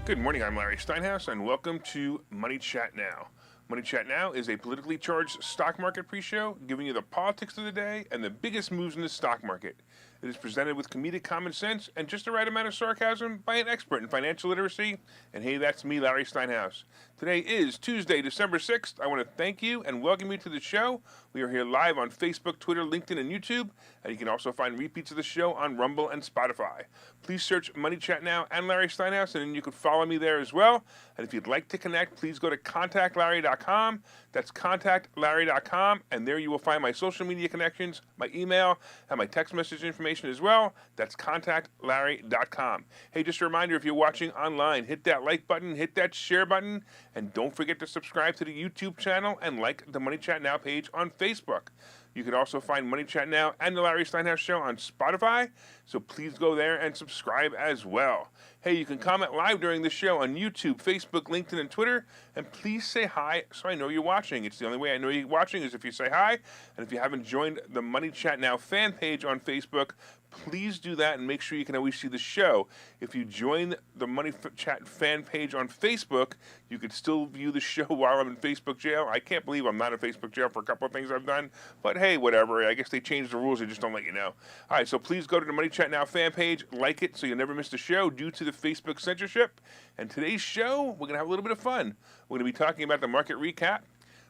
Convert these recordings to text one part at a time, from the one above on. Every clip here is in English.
Good morning, I'm Larry Steinhouse, and welcome to Money Chat Now. Money Chat Now is a politically charged stock market pre-show giving you the politics of the day and the biggest moves in the stock market. It is presented with comedic common sense and just the right amount of sarcasm by an expert in financial literacy. And hey, that's me, Larry Steinhouse. Today is Tuesday, December 6th. I want to thank you and welcome you to the show. We are here live on Facebook, Twitter, LinkedIn, and YouTube. And you can also find repeats of the show on Rumble and Spotify. Please search Money Chat Now and Larry Steinhouse, and then you can follow me there as well. And if you'd like to connect, please go to contactlarry.com. That's contactlarry.com, and there you will find my social media connections, my email, and my text message information as well. That's contactlarry.com. Hey, just a reminder, if you're watching online, hit that like button, hit that share button, and don't forget to subscribe to the YouTube channel and like the Money Chat Now page on Facebook. You can also find Money Chat Now and the Larry Steinhouse Show on Spotify, so please go there and subscribe as well. Hey, you can comment live during the show on YouTube, Facebook, LinkedIn, and Twitter, and please say hi so I know you're watching. It's the only way I know you're watching is if you say hi, and if you haven't joined the Money Chat Now fan page on Facebook, please do that and make sure you can always see the show. If you join the Money Chat fan page on Facebook, you could still view the show while I'm in Facebook jail. I can't believe I'm not in Facebook jail for a couple of things I've done, but hey, whatever. I guess they changed the rules. They just don't let you know. All right, so please go to the Money Chat Now fan page, like it so you never miss the show due to the Facebook censorship. And today's show, we're going to have a little bit of fun. We're going to be talking about the market recap.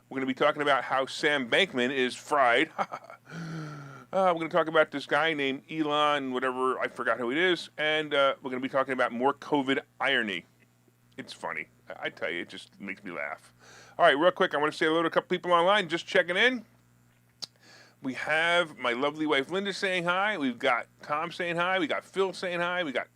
We're going to be talking about how Sam Bankman is fried. We're going to talk about this guy named Elon, whatever, I forgot who it is, and we're going to be talking about more COVID irony. It's funny. I tell you, it just makes me laugh. All right, real quick, I want to say hello to a couple people online just checking in. We have my lovely wife Linda saying hi. We've got Tom saying hi. We got Phil saying hi. We got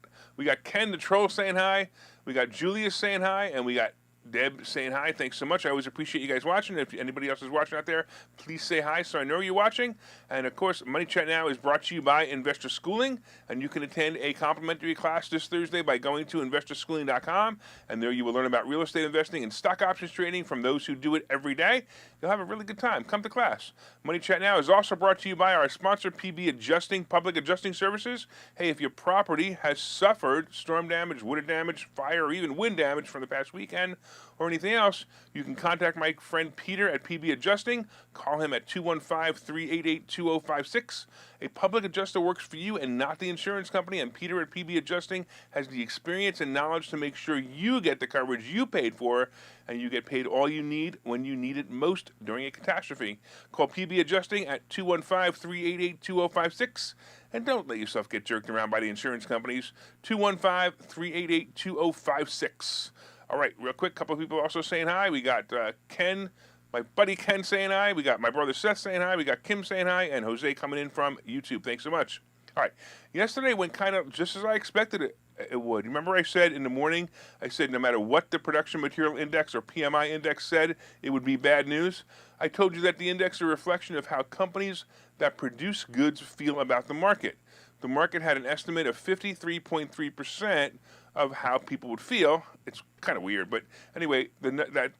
Ken the Troll saying hi. We got Julius saying hi, and we got Deb saying hi. Thanks so much. I always appreciate you guys watching. If anybody else is watching out there, please say hi so I know you're watching. And of course, Money Chat Now is brought to you by Investor Schooling, and you can attend a complimentary class this Thursday by going to investorschooling.com, and there you will learn about real estate investing and stock options trading from those who do it every day. You'll have a really good time. Come to class. Money Chat Now is also brought to you by our sponsor, PB Adjusting, Public Adjusting Services. Hey, if your property has suffered storm damage, water damage, fire, or even wind damage from the past weekend, or anything else, you can contact my friend Peter at PB Adjusting. Call him at 215-388-2056. A public adjuster works for you and not the insurance company, and Peter at PB Adjusting has the experience and knowledge to make sure you get the coverage you paid for, and you get paid all you need when you need it most during a catastrophe. Call PB Adjusting at 215-388-2056. And don't let yourself get jerked around by the insurance companies. 215-388-2056. All right, real quick, a couple of people also saying hi. We got Ken, my buddy Ken saying hi. We got my brother Seth saying hi. We got Kim saying hi. And Jose coming in from YouTube. Thanks so much. All right, yesterday went kind of just as I expected it would. Remember I said in the morning, I said no matter what the production material index or PMI index said, it would be bad news. I told you that the index is a reflection of how companies that produce goods feel about the market. The market had an estimate of 53.3% of how people would feel. It's kind of weird, but anyway, that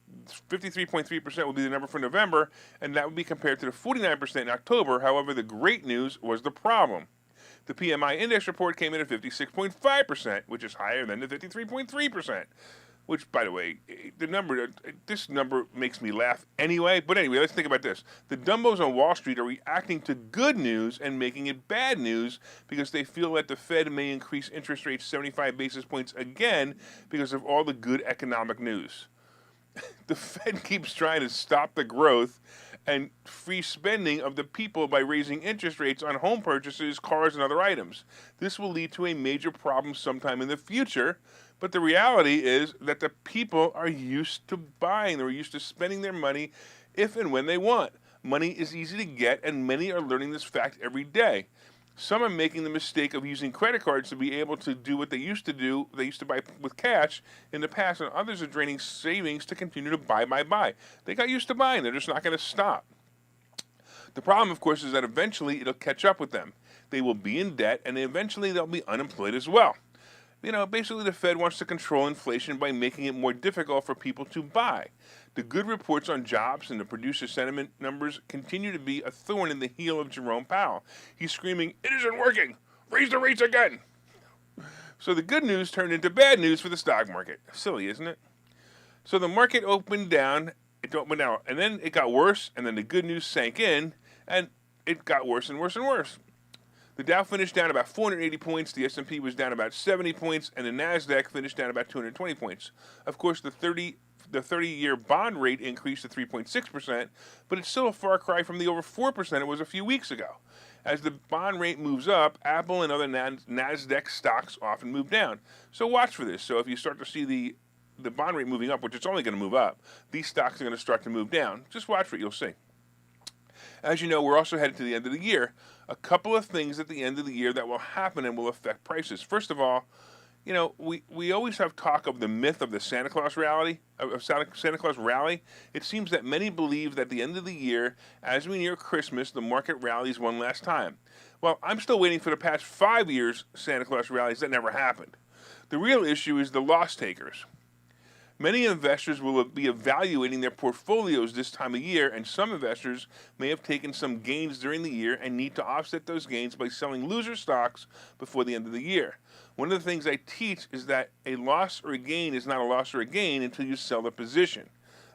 53.3% will be the number for November, and that would be compared to the 49% in October. However, the great news was the problem. The PMI index report came in at 56.5%, which is higher than the 53.3%. Which, by the way, this number makes me laugh anyway. But anyway, let's think about this. The Dumbos on Wall Street are reacting to good news and making it bad news because they feel that the Fed may increase interest rates 75 basis points again because of all the good economic news. The Fed keeps trying to stop the growth and free spending of the people by raising interest rates on home purchases, cars, and other items. This will lead to a major problem sometime in the future. But the reality is that the people are used to buying. They're used to spending their money if and when they want. Money is easy to get, and many are learning this fact every day. Some are making the mistake of using credit cards to be able to do what they used to do. They used to buy with cash in the past, and others are draining savings to continue to buy. They got used to buying. They're just not going to stop. The problem, of course, is that eventually it'll catch up with them. They will be in debt, and eventually they'll be unemployed as well. You know, basically the Fed wants to control inflation by making it more difficult for people to buy. The good reports on jobs and the producer sentiment numbers continue to be a thorn in the heel of Jerome Powell. He's screaming, "It isn't working! Raise the rates again!" So the good news turned into bad news for the stock market. Silly, isn't it? So the market opened down, and then it got worse, and then the good news sank in, and it got worse and worse and worse. The Dow finished down about 480 points, the S&P was down about 70 points, and the NASDAQ finished down about 220 points. Of course, the 30-year bond rate increased to 3.6%, but it's still a far cry from the over 4% it was a few weeks ago. As the bond rate moves up, Apple and other NASDAQ stocks often move down. So watch for this. So if you start to see the bond rate moving up, which it's only going to move up, these stocks are going to start to move down. Just watch for it, you'll see. As you know, we're also headed to the end of the year. A couple of things at the end of the year that will happen and will affect prices. First of all, you know, we always have talk of the myth of the Santa Claus rally. It seems that many believe that at the end of the year, as we near Christmas, the market rallies one last time. Well, I'm still waiting for the past 5 years Santa Claus rallies. That never happened. The real issue is the loss takers. Many investors will be evaluating their portfolios this time of year, and some investors may have taken some gains during the year and need to offset those gains by selling loser stocks before the end of the year. One of the things I teach is that a loss or a gain is not a loss or a gain until you sell the position.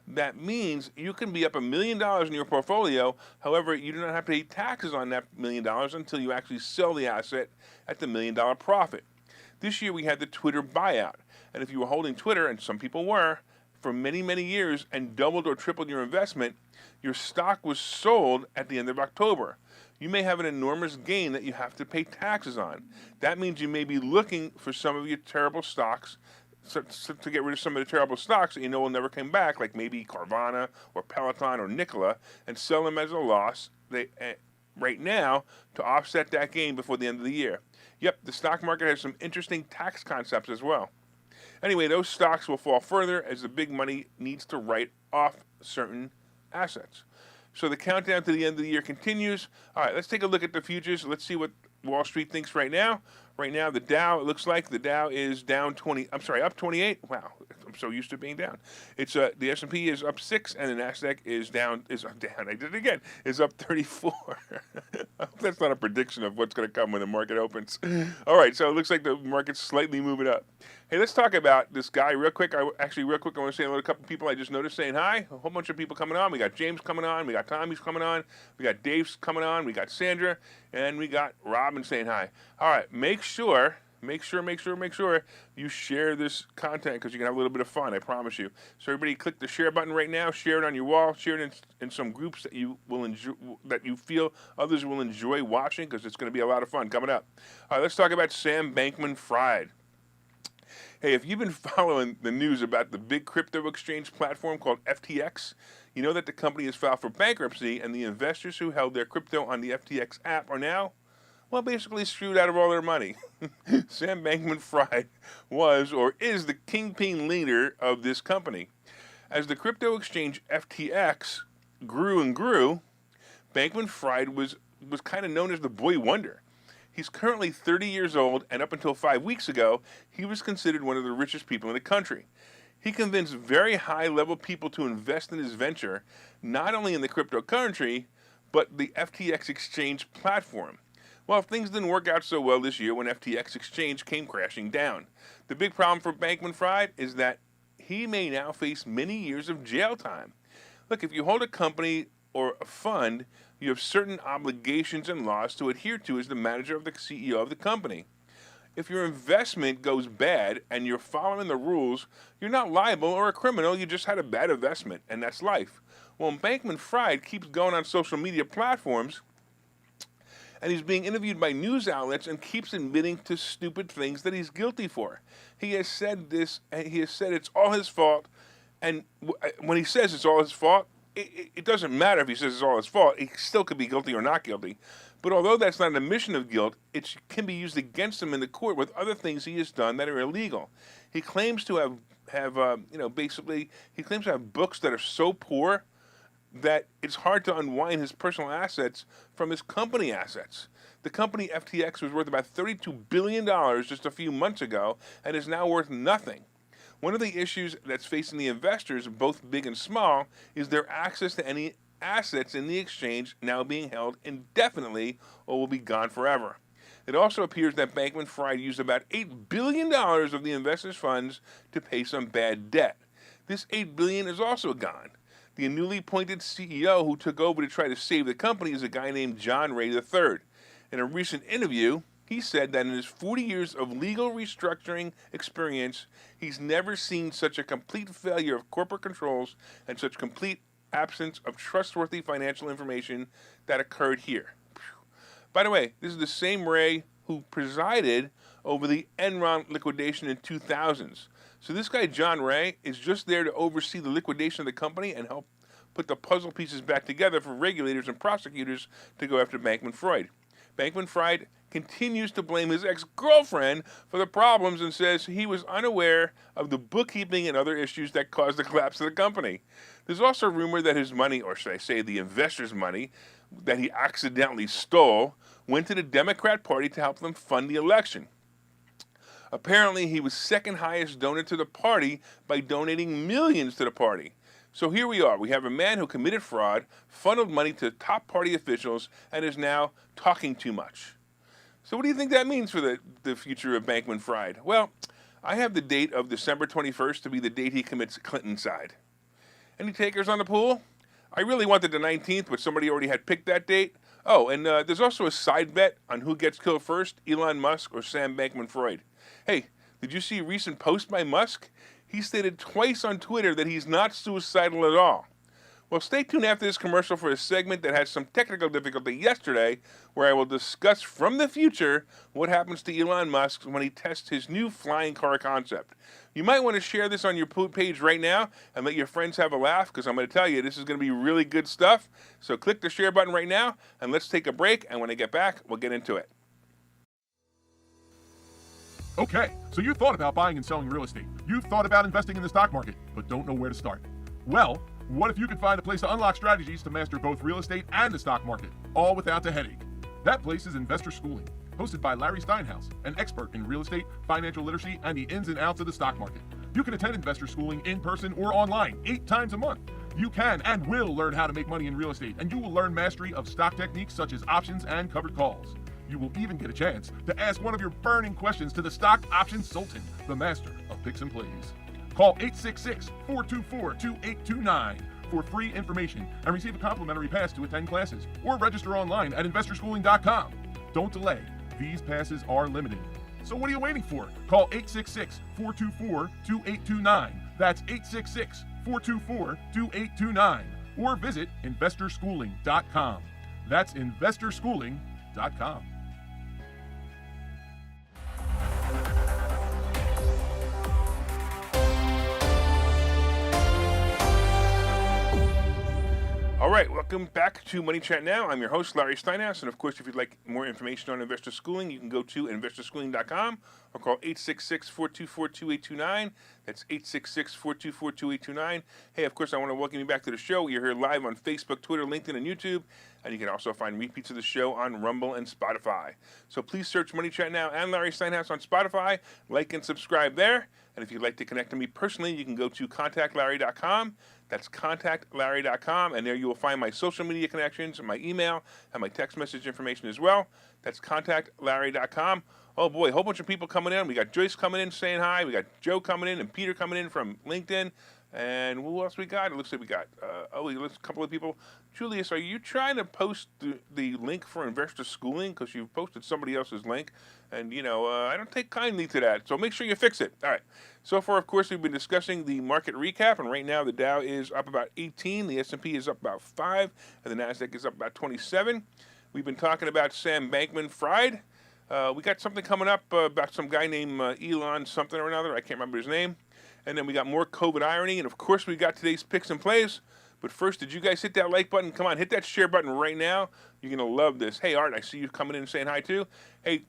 That means you can be up $1 million in your portfolio. However, you do not have to pay taxes on that $1 million until you actually sell the asset at the $1 million profit. This year we had the Twitter buyout. And if you were holding Twitter, and some people were, for many, many years and doubled or tripled your investment, your stock was sold at the end of October. You may have an enormous gain that you have to pay taxes on. That means you may be looking for some of your terrible stocks, to get rid of some of the terrible stocks that you know will never come back, like maybe Carvana or Peloton or Nikola, and sell them as a loss right now to offset that gain before the end of the year. Yep, the stock market has some interesting tax concepts as well. Anyway, those stocks will fall further as the big money needs to write off certain assets. So the countdown to the end of the year continues. All right, let's take a look at the futures. Let's see what Wall Street thinks right now. Right now, the Dow, it looks like the Dow is up 28. Wow, I'm so used to being down. It's the S&P is up 6, and the NASDAQ is down. I did it again. Is up 34. I hope that's not a prediction of what's going to come when the market opens. All right, so it looks like the market's slightly moving up. Hey, let's talk about this guy real quick. I want to say hello to a couple of people I just noticed saying hi. A whole bunch of people coming on. We got James coming on. We got Tommy's coming on. We got Dave's coming on. We got Sandra. And we got Robin saying hi. All right, make sure you share this content because you can have a little bit of fun, I promise you. So everybody click the share button right now. Share it on your wall. Share it in some groups that you will enjoy, that you feel others will enjoy watching, because it's going to be a lot of fun coming up. All right, let's talk about Sam Bankman-Fried. Hey, if you've been following the news about the big crypto exchange platform called FTX, you know that the company has filed for bankruptcy, and the investors who held their crypto on the FTX app are now, well, basically screwed out of all their money. Sam Bankman-Fried was or is the kingpin leader of this company. As the crypto exchange FTX grew and grew, Bankman-Fried was kind of known as the boy wonder. He's currently 30 years old, and up until 5 weeks ago, he was considered one of the richest people in the country. He convinced very high-level people to invest in his venture, not only in the cryptocurrency, but the FTX exchange platform. Well, things didn't work out so well this year when FTX exchange came crashing down. The big problem for Bankman-Fried is that he may now face many years of jail time. Look, if you hold a company or a fund, you have certain obligations and laws to adhere to as the manager of the CEO of the company. If your investment goes bad and you're following the rules, you're not liable or a criminal. You just had a bad investment, and that's life. Well, Bankman-Fried keeps going on social media platforms, and he's being interviewed by news outlets and keeps admitting to stupid things that he's guilty for. He has said this, and he has said it's all his fault, and when he says it's all his fault, it doesn't matter if he says it's all his fault. He still could be guilty or not guilty. But although that's not an admission of guilt, it can be used against him in the court with other things he has done that are illegal. He claims to have he claims to have books that are so poor that it's hard to unwind his personal assets from his company assets. The company FTX was worth about $32 billion just a few months ago and is now worth nothing. One of the issues that's facing the investors, both big and small, is their access to any assets in the exchange now being held indefinitely or will be gone forever. It also appears that Bankman-Fried used about $8 billion of the investors' funds to pay some bad debt. This $8 billion is also gone. The newly appointed CEO who took over to try to save the company is a guy named John Ray III. In a recent interview, he said that in his 40 years of legal restructuring experience, he's never seen such a complete failure of corporate controls and such complete absence of trustworthy financial information that occurred here. By the way, this is the same Ray who presided over the Enron liquidation in 2000s. So this guy, John Ray, is just there to oversee the liquidation of the company and help put the puzzle pieces back together for regulators and prosecutors to go after Bankman-Fried. Bankman-Fried continues to blame his ex-girlfriend for the problems and says he was unaware of the bookkeeping and other issues that caused the collapse of the company. There's also a rumor that his money, or should I say the investors' money, that he accidentally stole, went to the Democrat Party to help them fund the election. Apparently, he was second highest donor to the party by donating millions to the party. So here we are. We have a man who committed fraud, funneled money to top party officials, and is now talking too much. So what do you think that means for the future of Bankman-Fried? Well, I have the date of December 21st to be the date he commits Clinton-side. Any takers on the pool? I really wanted the 19th, but somebody already had picked that date. Oh, and there's also a side bet on who gets killed first, Elon Musk or Sam Bankman-Fried. Hey, did you see a recent post by Musk? He stated twice on Twitter that he's not suicidal at all. Well, stay tuned after this commercial for a segment that had some technical difficulty yesterday, where I will discuss from the future what happens to Elon Musk when he tests his new flying car concept. You might want to share this on your page right now and let your friends have a laugh, because I'm going to tell you this is going to be really good stuff. So click the share button right now, and let's take a break, and when I get back, we'll get into it. Okay, so you thought about buying and selling real estate. You've thought about investing in the stock market, but don't know where to start. Well, what if you could find a place to unlock strategies to master both real estate and the stock market, all without the headache? That place is Investor Schooling, hosted by Larry Steinhouse, an expert in real estate, financial literacy, and the ins and outs of the stock market. You can attend Investor Schooling in person or online 8 times a month. You can and will learn how to make money in real estate, and you will learn mastery of stock techniques such as options and covered calls. You will even get a chance to ask one of your burning questions to the stock option sultan, the master of picks and plays. Call 866-424-2829 for free information and receive a complimentary pass to attend classes, or register online at investorschooling.com. Don't delay. These passes are limited. So what are you waiting for? Call 866-424-2829. That's 866-424-2829. Or visit investorschooling.com. That's investorschooling.com. All right, welcome back to Money Chat Now. I'm your host, Larry Steinhouse, and of course, if you'd like more information on Investor Schooling, you can go to investorschooling.com or call 866-424-2829. That's 866-424-2829. Hey, of course, I want to welcome you back to the show. You're here live on Facebook, Twitter, LinkedIn, and YouTube, and you can also find repeats of the show on Rumble and Spotify. So please search Money Chat Now and Larry Steinhouse on Spotify, like and subscribe there. And if you'd like to connect to me personally, you can go to contactlarry.com. That's contactlarry.com, and there you will find my social media connections, my email, and my text message information as well. That's contactlarry.com. Oh boy, a whole bunch of people coming in. We got Joyce coming in saying hi. We got Joe coming in and Peter coming in from LinkedIn. And who else we got? It looks like we got, a couple of people. Julius, are you trying to post the link for Investor Schooling? Because you posted somebody else's link. And, I don't take kindly to that. So make sure you fix it. All right. So far, of course, we've been discussing the market recap. And right now, the Dow is up about 18. The S&P is up about 5. And the NASDAQ is up about 27. We've been talking about Sam Bankman-Fried. We got something coming up about some guy named Elon something or another. I can't remember his name. And then we got more COVID irony. And, of course, we got today's picks and plays. But first, did you guys hit that like button? Come on, hit that share button right now. You're going to love this. Hey, Art, I see you coming in and saying hi, too. Hey,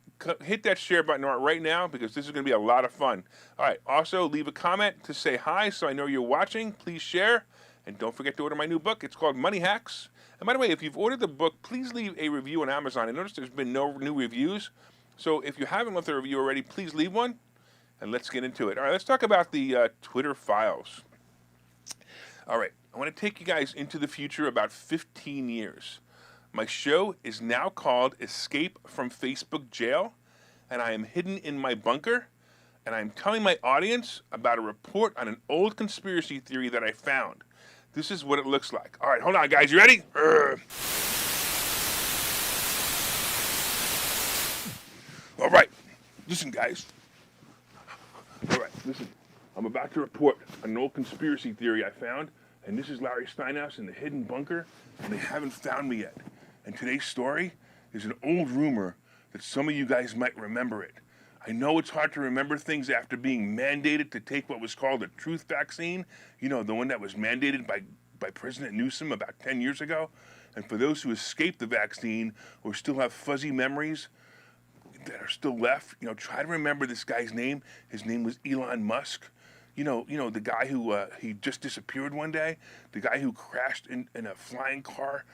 hit that share button, Art, right now, because this is going to be a lot of fun. All right, also, leave a comment to say hi so I know you're watching. Please share. And don't forget to order my new book. It's called Money Hacks. And by the way, if you've ordered the book, please leave a review on Amazon. I noticed there's been no new reviews. So if you haven't left a review already, please leave one. And let's get into it. All right, let's talk about the Twitter files. All right, I want to take you guys into the future about 15 years. My show is now called Escape from Facebook Jail, and I am hidden in my bunker, and I'm telling my audience about a report on an old conspiracy theory that I found. This is what it looks like. All right, hold on, guys. You ready? All right. Listen, guys. All right, listen. I'm about to report an old conspiracy theory I found, and this is Larry Steinhouse in the hidden bunker, and they haven't found me yet. And today's story is an old rumor that some of you guys might remember it. I know it's hard to remember things after being mandated to take what was called a truth vaccine, you know, the one that was mandated by President Newsom about 10 years ago. And for those who escaped the vaccine or still have fuzzy memories that are still left, you know, try to remember this guy's name. His name was Elon Musk. You know, the guy who he just disappeared one day, the guy who crashed in a flying car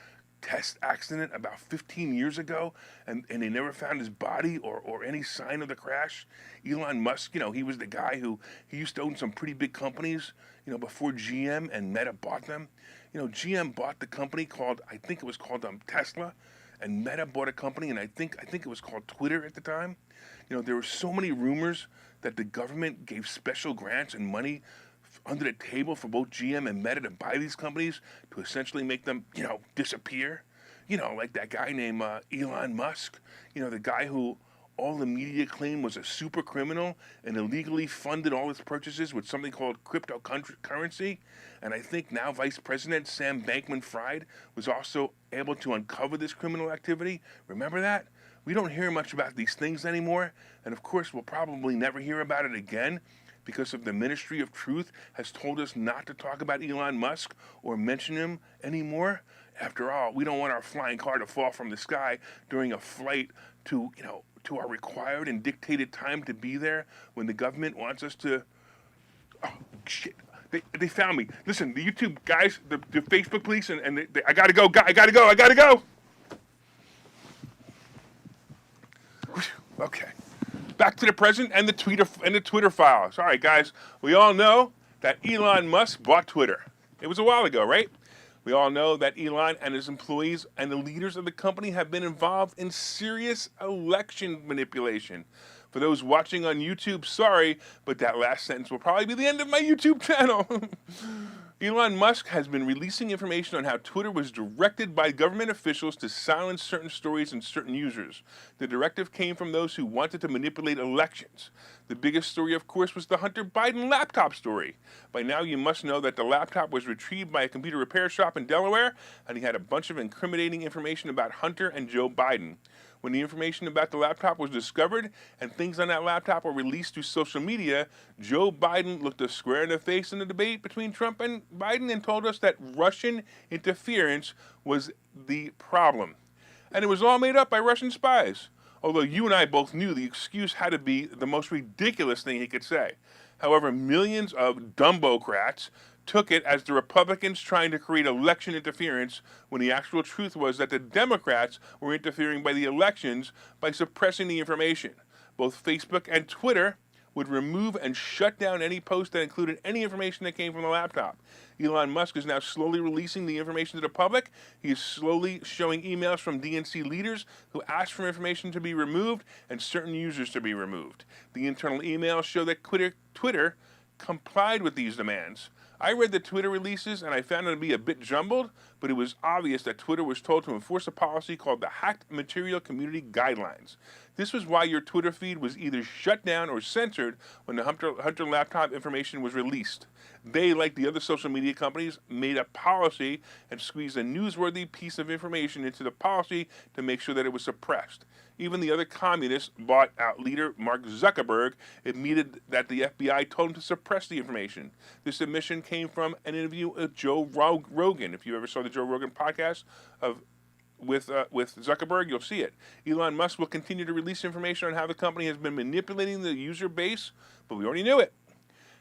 test accident about 15 years ago, and they never found his body or any sign of the crash. Elon Musk, you know, he was the guy who, he used to own some pretty big companies, you know, before GM and Meta bought them. You know, GM bought the company called, I think it was called Tesla, and Meta bought a company, and I think it was called Twitter at the time. You know, there were so many rumors that the government gave special grants and money under the table for both GM and Meta to buy these companies to essentially make them, you know, disappear. You know, like that guy named Elon Musk, you know, the guy who all the media claimed was a super criminal and illegally funded all his purchases with something called cryptocurrency. And I think now Vice President Sam Bankman-Fried was also able to uncover this criminal activity. Remember that? We don't hear much about these things anymore. And of course, we'll probably never hear about it again, because of the Ministry of Truth has told us not to talk about Elon Musk or mention him anymore. After all, we don't want our flying car to fall from the sky during a flight to, you know, to our required and dictated time to be there when the government wants us to. Oh, shit. They found me. Listen, the YouTube guys, the Facebook police, and I gotta go. I gotta go. Okay. Back to the present and the Twitter files. All right, guys. We all know that Elon Musk bought Twitter. It was a while ago, right? We all know that Elon and his employees and the leaders of the company have been involved in serious election manipulation. For those watching on YouTube, sorry, but that last sentence will probably be the end of my YouTube channel. Elon Musk has been releasing information on how Twitter was directed by government officials to silence certain stories and certain users. The directive came from those who wanted to manipulate elections. The biggest story, of course, was the Hunter Biden laptop story. By now, you must know that the laptop was retrieved by a computer repair shop in Delaware, and he had a bunch of incriminating information about Hunter and Joe Biden. When the information about the laptop was discovered and things on that laptop were released to social media, Joe Biden looked us square in the face in the debate between Trump and Biden and told us that Russian interference was the problem. And it was all made up by Russian spies. Although you and I both knew the excuse had to be the most ridiculous thing he could say. However, millions of dumbocrats took it as the Republicans trying to create election interference, when the actual truth was that the Democrats were interfering by the elections by suppressing the information. Both Facebook and Twitter would remove and shut down any post that included any information that came from the laptop. Elon Musk is now slowly releasing the information to the public. He is slowly showing emails from DNC leaders who asked for information to be removed and certain users to be removed. The internal emails show that Twitter complied with these demands. I read the Twitter releases and I found them to be a bit jumbled, but it was obvious that Twitter was told to enforce a policy called the Hacked Material Community Guidelines. This was why your Twitter feed was either shut down or censored when the Hunter laptop information was released. They, like the other social media companies, made a policy and squeezed a newsworthy piece of information into the policy to make sure that it was suppressed. Even the other communists, bought-out leader Mark Zuckerberg, admitted that the FBI told him to suppress the information. This admission came from an interview with Joe Rogan. If you ever saw the Joe Rogan podcast with Zuckerberg, you'll see it. Elon Musk will continue to release information on how the company has been manipulating the user base, but we already knew it.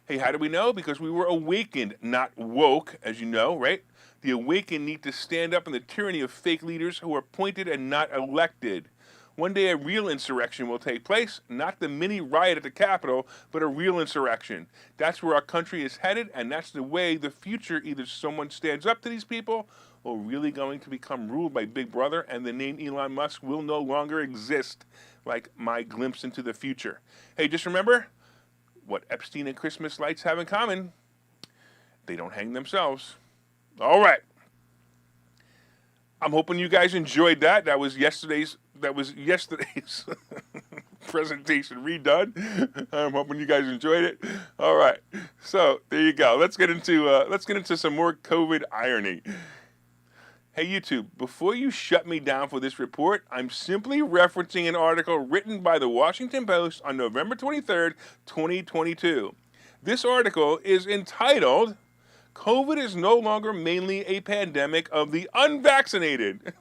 Hey, how do we know? Because we were awakened, not woke, as you know, right? The awakened need to stand up in the tyranny of fake leaders who are appointed and not elected. One day a real insurrection will take place, not the mini riot at the Capitol, but a real insurrection. That's where our country is headed, and that's the way the future, either someone stands up to these people are really going to become ruled by Big Brother, and the name Elon Musk will no longer exist, like my glimpse into the future. Hey, just remember what Epstein and Christmas lights have in common. They don't hang themselves. All right. I'm hoping you guys enjoyed that. That was yesterday's presentation redone. I'm hoping you guys enjoyed it. All right. So there you go. Let's get into some more COVID irony. Hey YouTube, before you shut me down for this report, I'm simply referencing an article written by the Washington Post on November 23rd, 2022. This article is entitled, "COVID is no longer mainly a pandemic of the unvaccinated."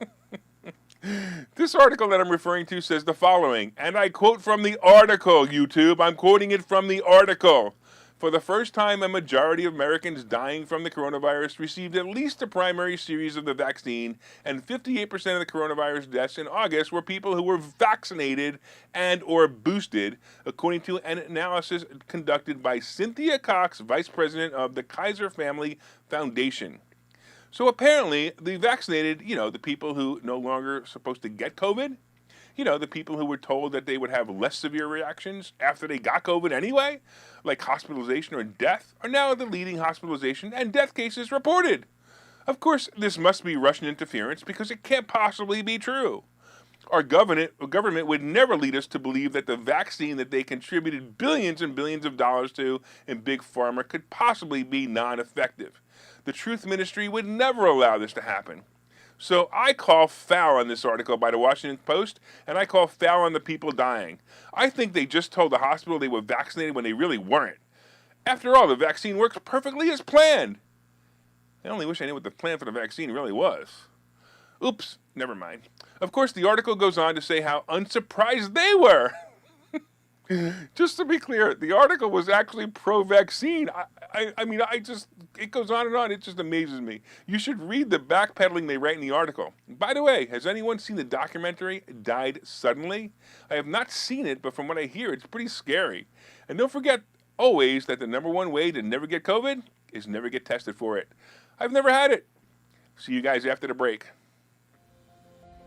This article that I'm referring to says the following, and I quote from the article, YouTube. I'm quoting it from the article. "For the first time, a majority of Americans dying from the coronavirus received at least a primary series of the vaccine, and 58% of the coronavirus deaths in August were people who were vaccinated and or boosted, according to an analysis conducted by Cynthia Cox, Vice President of the Kaiser Family Foundation." So apparently, the vaccinated, the people who no longer supposed to get COVID, the people who were told that they would have less severe reactions after they got COVID anyway, like hospitalization or death, are now the leading hospitalization and death cases reported. Of course, this must be Russian interference because it can't possibly be true. Our government would never lead us to believe that the vaccine that they contributed billions and billions of dollars to in Big Pharma could possibly be non-effective. The Truth Ministry would never allow this to happen. So I call foul on this article by the Washington Post, and I call foul on the people dying. I think they just told the hospital they were vaccinated when they really weren't. After all, the vaccine works perfectly as planned. I only wish I knew what the plan for the vaccine really was. Oops, never mind. Of course, the article goes on to say how unsurprised they were. Just to be clear, the article was actually pro-vaccine. It goes on and on. It just amazes me. You should read the backpedaling they write in the article. By the way, has anyone seen the documentary Died Suddenly? I have not seen it, but from what I hear, it's pretty scary. And don't forget always that the number one way to never get COVID is never get tested for it. I've never had it. See you guys after the break.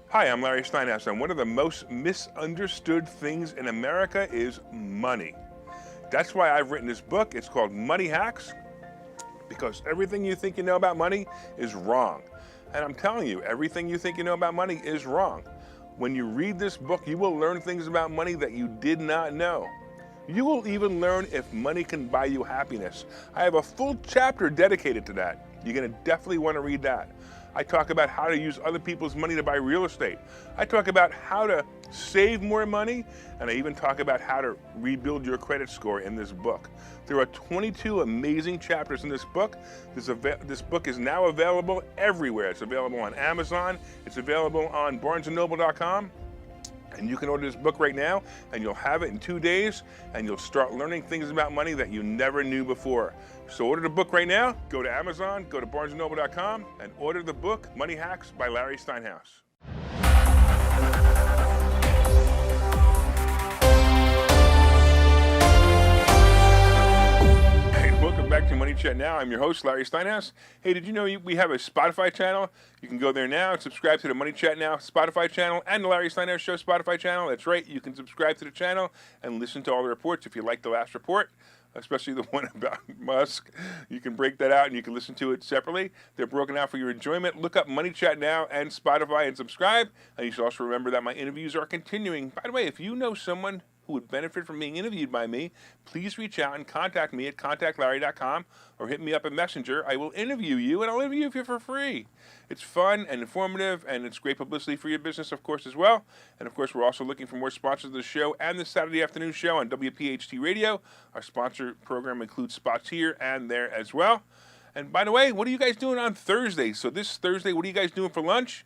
Hi, I'm Larry Steinhouse, and one of the most misunderstood things in America is money. That's why I've written this book. It's called Money Hacks, because everything you think you know about money is wrong. And I'm telling you, everything you think you know about money is wrong. When you read this book, you will learn things about money that you did not know. You will even learn if money can buy you happiness. I have a full chapter dedicated to that. You're going to definitely want to read that. I talk about how to use other people's money to buy real estate. I talk about how to save more money, and I even talk about how to rebuild your credit score in this book. There are 22 amazing chapters in this book. This book is now available everywhere. It's available on Amazon. It's available on barnesandnoble.com. And you can order this book right now, and you'll have it in 2 days, and you'll start learning things about money that you never knew before. So order the book right now. Go to Amazon, go to barnesandnoble.com, and order the book, Money Hacks by Larry Steinhouse. Welcome back to Money Chat Now. I'm your host, Larry Steinhouse. Hey, did you know we have a Spotify channel? You can go there now and subscribe to the Money Chat Now Spotify channel and the Larry Steinhouse Show Spotify channel. That's right, you can subscribe to the channel and listen to all the reports. If you like the last report, especially the one about Musk, you can break that out and you can listen to it separately. They're broken out for your enjoyment. Look up Money Chat Now and Spotify and subscribe. And you should also remember that my interviews are continuing. By the way, if you know someone who would benefit from being interviewed by me, please reach out and contact me at contactlarry.com or hit me up at Messenger. I will interview you, and I'll interview you for free. It's fun and informative, and it's great publicity for your business, of course, as well. And, of course, we're also looking for more sponsors of the show and the Saturday afternoon show on WPHT Radio. Our sponsor program includes spots here and there as well. And, by the way, what are you guys doing on Thursday? So this Thursday, what are you guys doing for lunch?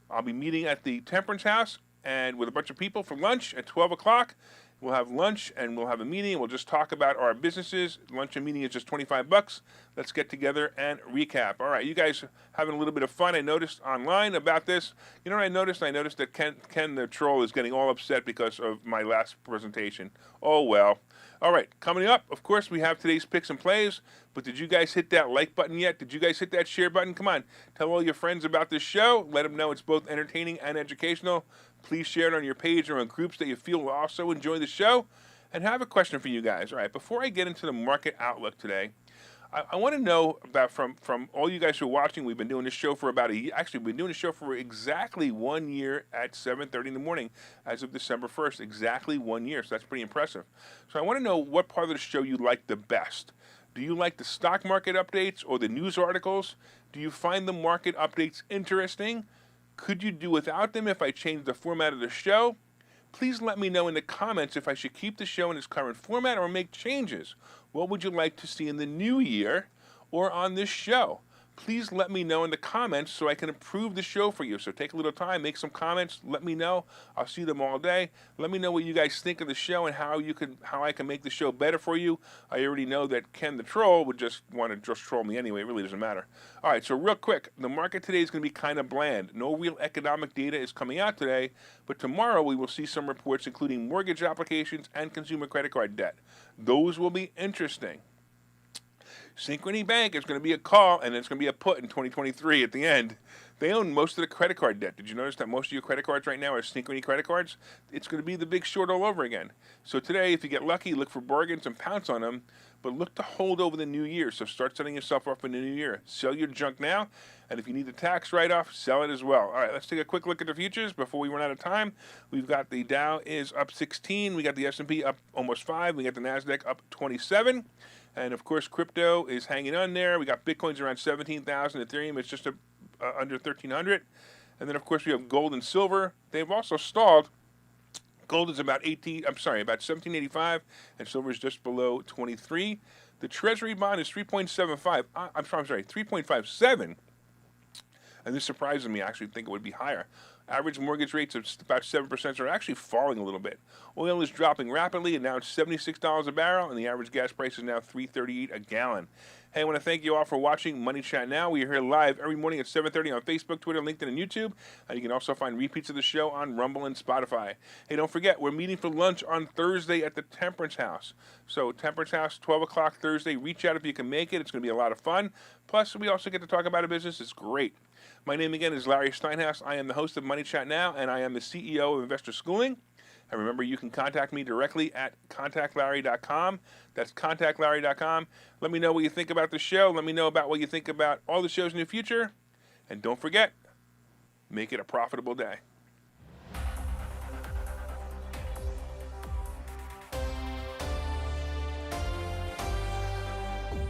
I'll be meeting at the Temperance House and with a bunch of people for lunch at 12 o'clock. We'll have lunch and we'll have a meeting. We'll just talk about our businesses. Lunch and meeting is just $25. Let's get together and recap. All right, you guys having a little bit of fun. I noticed online about this. You know what I noticed? I noticed that Ken the troll is getting all upset because of my last presentation. Oh, well. All right, coming up, of course, we have today's picks and plays. But did you guys hit that like button yet? Did you guys hit that share button? Come on, tell all your friends about this show. Let them know it's both entertaining and educational. Please share it on your page or on groups that you feel will also enjoy the show. And I have a question for you guys. All right, before I get into the market outlook today, I want to know about from all you guys who are watching. We've been doing this show for about a year. Actually, we've been doing this show for exactly 1 year at 7:30 in the morning as of December 1st. Exactly 1 year. So that's pretty impressive. So I want to know what part of the show you like the best. Do you like the stock market updates or the news articles? Do you find the market updates interesting? Could you do without them if I change the format of the show? Please let me know in the comments if I should keep the show in its current format or make changes. What would you like to see in the new year or on this show? Please let me know in the comments so I can improve the show for you. So take a little time, make some comments, let me know. I'll see them all day. Let me know what you guys think of the show and how I can make the show better for you. I already know that Ken the troll would just want to just troll me anyway. It really doesn't matter. All right, so real quick, the market today is going to be kind of bland. No real economic data is coming out today, but tomorrow we will see some reports including mortgage applications and consumer credit card debt. Those will be interesting. Synchrony Bank is going to be a call, and it's going to be a put in 2023 at the end. They own most of the credit card debt. Did you notice that most of your credit cards right now are Synchrony credit cards? It's going to be the big short all over again. So today, if you get lucky, look for bargains and pounce on them, but look to hold over the new year. So start setting yourself up for the new year. Sell your junk now, and if you need the tax write-off, sell it as well. All right, let's take a quick look at the futures before we run out of time. We've got the Dow is up 16. We got the S&P up almost 5. We got the NASDAQ up 27. And, of course, crypto is hanging on there. We got Bitcoins around 17,000. Ethereum is just under 1,300. And then, of course, we have gold and silver. They've also stalled. Gold is about 1785, and silver is just below 23. The Treasury bond is 3.75. I'm sorry, 3.57. And this surprises me. I actually think it would be higher. Average mortgage rates of about 7% are actually falling a little bit. Oil is dropping rapidly, and now it's $76 a barrel, and the average gas price is now $3.38 a gallon. Hey, I want to thank you all for watching Money Chat Now. We are here live every morning at 7:30 on Facebook, Twitter, LinkedIn, and YouTube. And you can also find repeats of the show on Rumble and Spotify. Hey, don't forget, we're meeting for lunch on Thursday at the Temperance House. So Temperance House, 12 o'clock Thursday. Reach out if you can make it. It's going to be a lot of fun. Plus, we also get to talk about a business. It's great. My name again is Larry Steinhouse. I am the host of Money Chat Now, and I am the CEO of Investor Schooling. And remember, you can contact me directly at contactlarry.com. That's contactlarry.com. Let me know what you think about the show. Let me know about what you think about all the shows in the future. And don't forget, make it a profitable day.